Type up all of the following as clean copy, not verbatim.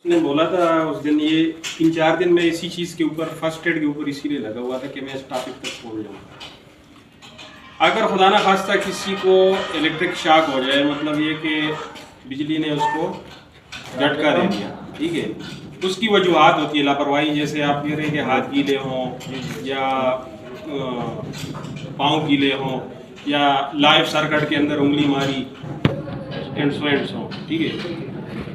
ने बोला था उस दिन, ये 3-4 दिन में इसी चीज़ के ऊपर, फर्स्ट एड के ऊपर इसीलिए लगा हुआ था कि मैं इस टॉपिक तक पहुँच जाऊँ। अगर खुदा ना खास्ता किसी को इलेक्ट्रिक शॉक हो जाए, मतलब ये कि बिजली ने उसको झटका दे दिया, ठीक है, उसकी वजूहत होती है लापरवाही, जैसे आप कह रहे हैं कि हाथ गीले हों या पाँव गीले हों या लाइव सर्किट के अंदर उंगली मारी, एंड्स हों, ठीक है।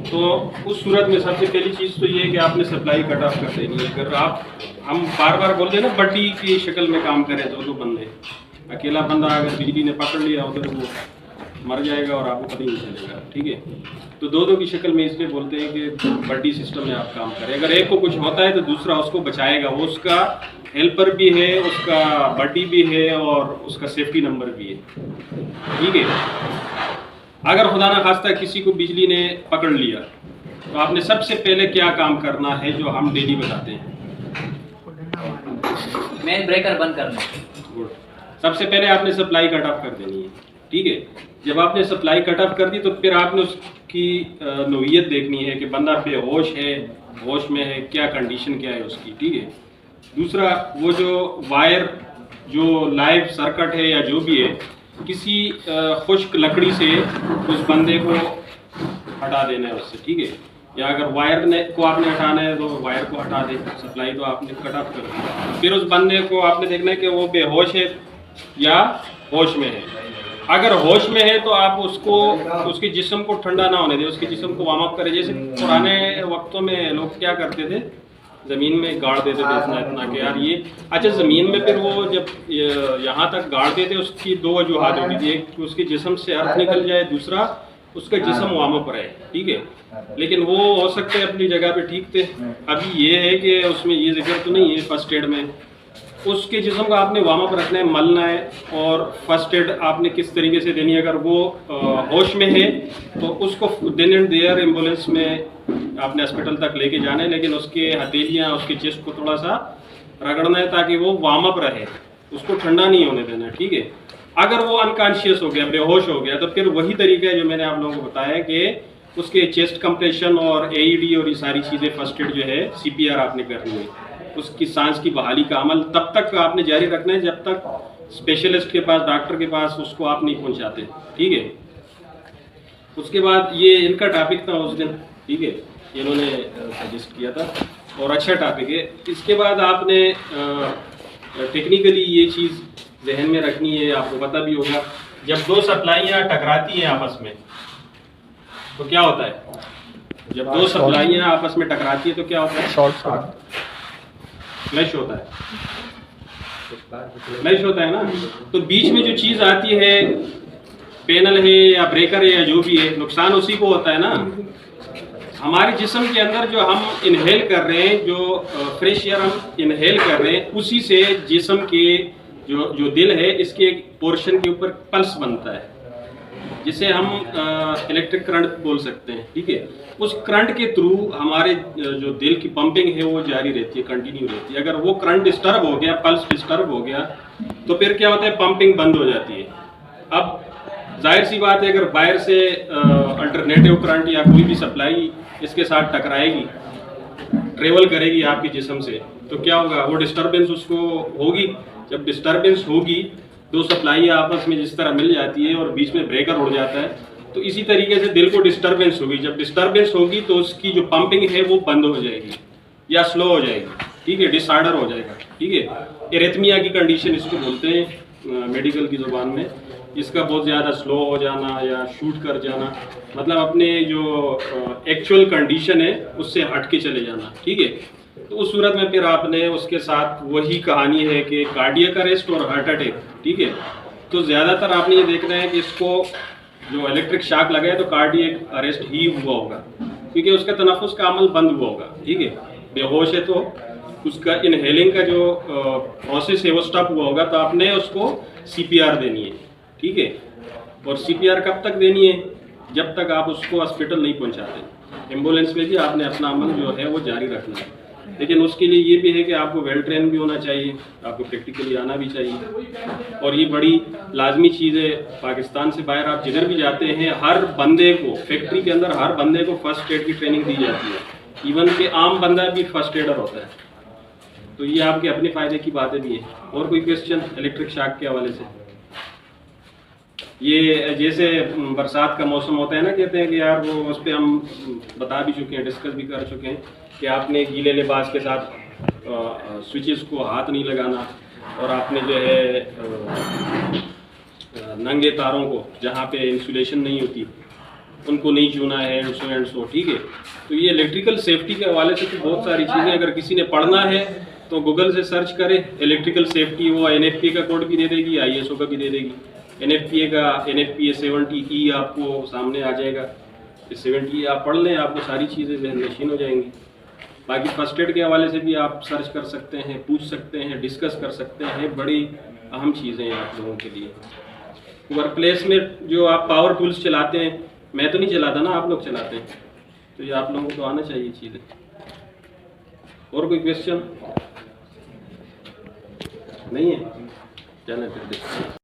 तो उस सूरत में सबसे पहली चीज़ तो ये है कि आपने सप्लाई कट ऑफ कर देनी है। अगर आप, हम बार बार बोलते हैं ना, बड्डी की शक्ल में काम करें, दो बंदे, अकेला बंदा अगर बिजली ने पकड़ लिया उधर, वो मर जाएगा और आपको पता ही नहीं चलेगा, ठीक है। तो दो की शक्ल में इसलिए बोलते हैं कि बड्डी सिस्टम में आप काम करें। अगर एक को कुछ होता है तो दूसरा उसको बचाएगा, वो उसका हेल्पर भी है, उसका बड्डी भी है और उसका सेफ्टी नंबर भी है, ठीक है। अगर खुदा ना खास्ता किसी को बिजली ने पकड़ लिया तो आपने सबसे पहले क्या काम करना है, जो हम डेली बताते हैं? मेन ब्रेकर बंद करना। गुड। सबसे पहले आपने सप्लाई कट ऑफ कर देनी है, ठीक है। जब आपने सप्लाई कट ऑफ कर दी तो फिर आपने उसकी नौइयत देखनी है कि बंदा बेहोश है, होश में है, क्या कंडीशन क्या है उसकी, ठीक है। दूसरा, वो जो वायर, जो लाइव सर्किट है या जो भी है, किसी खुश्क लकड़ी से उस बंदे को हटा देना है उससे, ठीक है। या अगर वायर को आपने हटाना है तो वायर को हटा दे, सप्लाई तो आपने कट ऑफ कर दी। फिर उस बंदे को आपने देखना है कि वो बेहोश है या होश में है। अगर होश में है तो आप उसको, उसके जिस्म को ठंडा ना होने दें, उसके जिस्म को वार्म अप करें। जैसे पुराने वक्तों में लोग क्या करते थे, ज़मीन में गाड़ देते थे इतना कि यार ये, अच्छा ज़मीन में फिर वो जब यहाँ तक गाड़ते थे, उसकी दो वजूहत होती थी, एक कि उसके जिस्म से अर्थ निकल जाए, दूसरा उसका जिस्म वार्म अप रहे, ठीक है। लेकिन वो हो सकते हैं अपनी जगह पे ठीक थे। अभी ये है कि उसमें ये जिक्र तो नहीं है फर्स्ट एड में, उसके जिस्म को आपने वार्म अप रखना है, मलना है, और फर्स्ट एड आपने किस तरीके से देनी है। अगर वो होश में है तो उसको देन एंड देयर एम्बुलेंस में आपने हॉस्पिटल तक लेके जाना है, लेकिन उसके हथेलियाँ, उसके चेस्ट को थोड़ा सा रगड़ना है ताकि वो वार्म अप रहे, उसको ठंडा नहीं होने देना, ठीक है। अगर वो अनकॉन्शियस हो गया, बेहोश हो गया, तो फिर वही तरीका है जो मैंने आप लोगों को बताया कि उसके चेस्ट कंप्रेशन और एईडी और ये सारी चीज़ें, फर्स्ट एड जो है, सीपीआर आपने करनी है। उसकी सांस की बहाली का अमल तब तक आपने जारी रखना है जब तक स्पेशलिस्ट के पास, डॉक्टर के पास उसको आप नहीं पहुंचाते, ठीक है। उसके बाद ये इनका टॉपिक था उस दिन, ठीक है, इन्होंने सजेस्ट किया था और अच्छा टॉपिक है। इसके बाद आपने टेक्निकली ये चीज़ जहन में रखनी है, आपको पता भी होगा, जब दो सप्लाइयाँ टकराती हैं आपस में तो क्या होता है? जब दो सप्लाइयाँ आपस में टकराती है तो क्या होता है? शॉर्ट फ्लैश होता है, फ्लैश होता है ना। तो बीच में जो चीज़ आती है, पैनल है या ब्रेकर है या जो भी है, नुकसान उसी को होता है ना। हमारे जिस्म के अंदर जो हम इनहेल कर रहे हैं, जो फ्रेश एयर हम इनहेल कर रहे हैं, उसी से जिस्म के जो दिल है, इसके एक पोर्शन के ऊपर पल्स बनता है, जिसे हम इलेक्ट्रिक करंट बोल सकते हैं, ठीक है। उस करंट के थ्रू हमारे जो दिल की पंपिंग है वो जारी रहती है, कंटिन्यू रहती है। अगर वो करंट डिस्टर्ब हो गया, पल्स डिस्टर्ब हो गया, तो फिर क्या होता है? पंपिंग बंद हो जाती है। अब जाहिर सी बात है, अगर बाहर से अल्टरनेटिव करंट या कोई भी सप्लाई इसके साथ टकराएगी, ट्रेवल करेगी आपके जिस्म से, तो क्या होगा? वो डिस्टर्बेंस उसको होगी। जब डिस्टर्बेंस होगी, दो सप्लाई आपस में जिस तरह मिल जाती है और बीच में ब्रेकर उड़ जाता है, तो इसी तरीके से दिल को डिस्टर्बेंस होगी। जब डिस्टर्बेंस होगी तो उसकी जो पंपिंग है वो बंद हो जाएगी या स्लो हो जाएगी, ठीक है, डिसऑर्डर हो जाएगा, ठीक है। एरिथमिया की कंडीशन इसको बोलते हैं मेडिकल की ज़ुबान में। इसका बहुत ज़्यादा स्लो हो जाना या शूट कर जाना, मतलब अपने जो एक्चुअल कंडीशन है उससे हट के चले जाना, ठीक है। तो उस सूरत में फिर आपने उसके साथ वही कहानी है कि कार्डियक अरेस्ट और हार्ट अटैक, ठीक है। तो ज़्यादातर आपने ये देखना है कि इसको जो इलेक्ट्रिक शॉक लगा है तो कार्डियक अरेस्ट ही हुआ होगा, क्योंकि उसका तनफ्फुस का अमल बंद हुआ होगा, ठीक है। बेहोश है तो उसका इनहेलिंग का जो प्रोसेस है वो स्टॉप हुआ होगा, तो आपने उसको सीपीआर देनी है, ठीक है। और सीपीआर कब तक देनी है? जब तक आप उसको हॉस्पिटल नहीं पहुंचाते। एम्बुलेंस में भी आपने अपना अमल जो है वो जारी रखना है, लेकिन उसके लिए ये भी है कि आपको वेल ट्रेन भी होना चाहिए, आपको प्रैक्टिकली आना भी चाहिए। और ये बड़ी लाजमी चीज़ है, पाकिस्तान से बाहर आप जिधर भी जाते हैं, हर बंदे को, फैक्ट्री के अंदर हर बंदे को फर्स्ट एड की ट्रेनिंग दी जाती है, इवन कि आम बंदा भी फर्स्ट एडर होता है। तो ये आपके अपने फ़ायदे की बातें भी हैं। और कोई क्वेश्चन इलेक्ट्रिक शॉक के हवाले से? ये जैसे बरसात का मौसम होता है ना, कहते हैं कि यार वो उस पर हम बता भी चुके हैं, डिस्कस भी कर चुके हैं कि आपने गीले लिबास के साथ स्विचेस को हाथ नहीं लगाना, और आपने जो है नंगे तारों को जहाँ पे इंसुलेशन नहीं होती उनको नहीं छूना है, एंड सो ठीक है। तो ये इलेक्ट्रिकल सेफ्टी के हवाले से तो बहुत सारी चीज़ें, अगर किसी ने पढ़ना है तो गूगल से सर्च करे इलेक्ट्रिकल सेफ्टी, वो NFPA का कोड भी दे देगी, ISO का भी दे देगी। NFPA 70E आपको सामने आ जाएगा। 70E आप पढ़ लें, आपको सारी चीज़ें नशीन हो जाएंगी। बाकी फर्स्ट एड के हवाले से भी आप सर्च कर सकते हैं, पूछ सकते हैं, डिस्कस कर सकते हैं। बड़ी अहम चीज़ें हैं आप लोगों के लिए। वर्क प्लेस में जो आप पावर टूल्स चलाते हैं, मैं तो नहीं चलाता ना, आप लोग चलाते हैं, तो ये आप लोगों को आना चाहिए चीज़ें। और कोई क्वेश्चन नहीं है? जाना फिर देखते हैं।